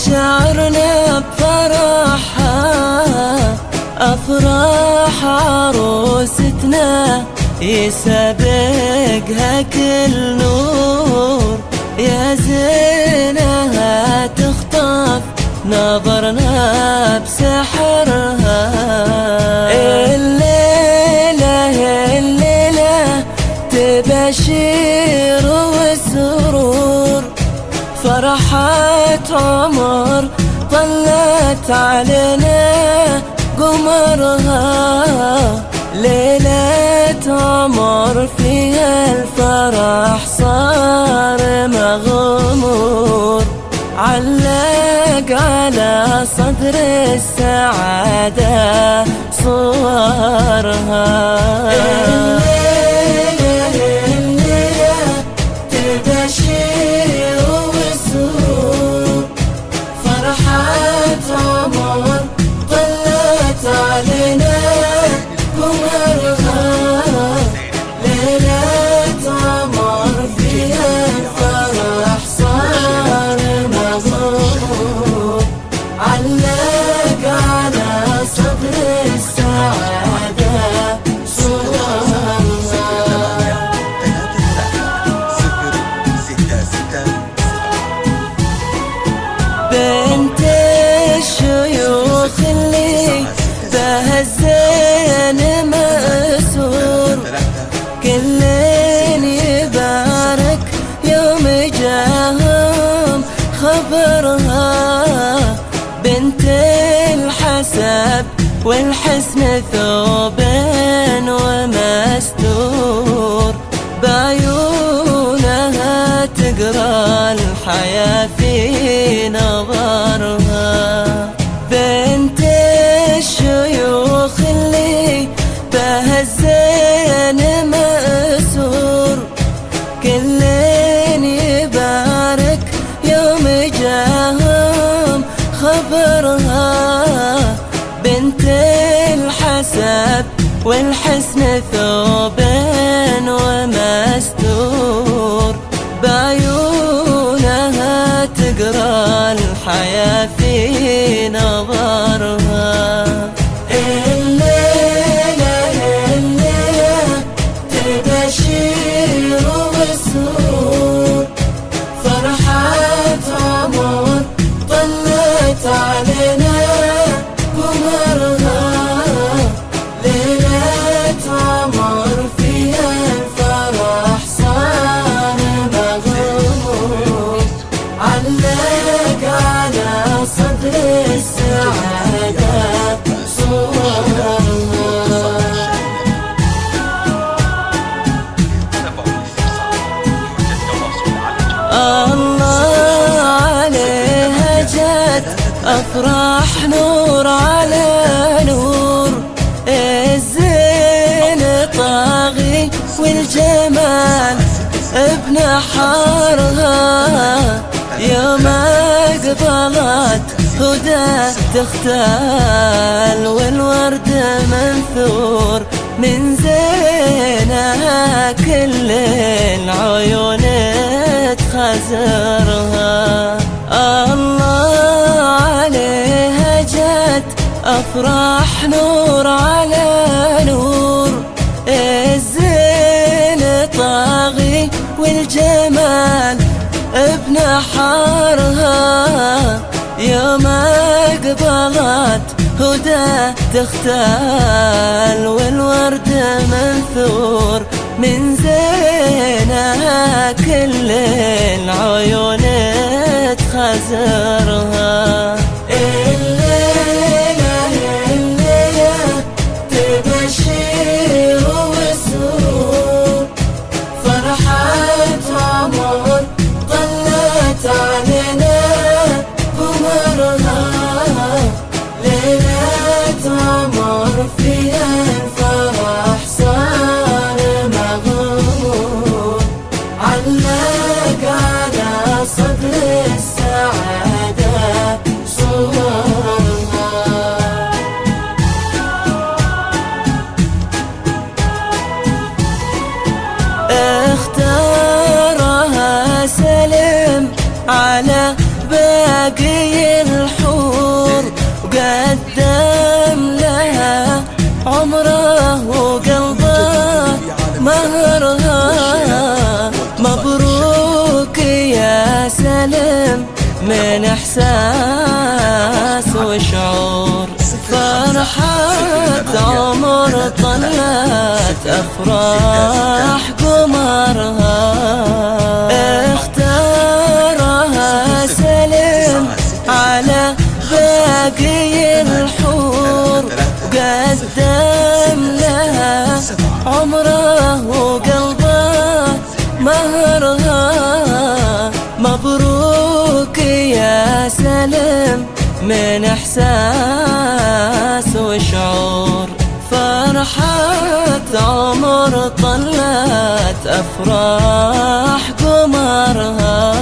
شعرنا بفرحها، أفراح عروستنا يسابقها كل نور، يا زينها تخطف نظرنا بسحرها. الليلة تبشير وسرور، فرحة عمر طلت علينا قمرها، ليلة عمر فيها الفرح صار مغمور، علق على صدر السعادة صورها. الليلة تبشير وسرور، فرحة عمر طلت علينا قمرها، ليلة عمر فيها الفرح صار مغمور، علق على صدر السعادة صورها. بنت الشيوخ اللي بها الزين مأسور، كل يبارك يوم جاهم خبرها، بنت الحسب والحسن ثوب ومستور، بعيونها تقرا الحياة في نظرها. بنت الشيوخ اللي بها الزين مأسور، كل يبارك يوم جاهم خبرها، بنت الحسب والحسن ثوب ومستور، بعيونها تقرا الحياة في نظرها. الليلة تبشير وسرور، فرحة عمر طلت علينا قمرها، ليلة عمر فيها الفرح صار مغمور، علق على صدر السعادة صورها. الله عليها جت أفراح نور على نور، الزين طاغي والجمال بنحرها، يوم أقبلت هدى تختال والورد منثور، من زينها كل العيون تخزرها. الله عليها جت أفراح نور على نور، الزين طاغي والجمال بنحرها، يوم أقبلت هدى تختال والورد منثور، من زينها كل العيون تخزرها. الليلة تبشير وسرور، فرحة عمر طلت علينا قمرها، ليلة عمر فيها الفرح صار مغمور، علق على صدر السعادة صور. من إحساس وشعور. فرحة عمر طلت أفراح قمرها، اختارها سلم على باقي الحور، قدم لها عمره وقلبه مهرها. مبروك يا سلم من إحساس وشعور. فرحة عمر طلت أفراح قمرها،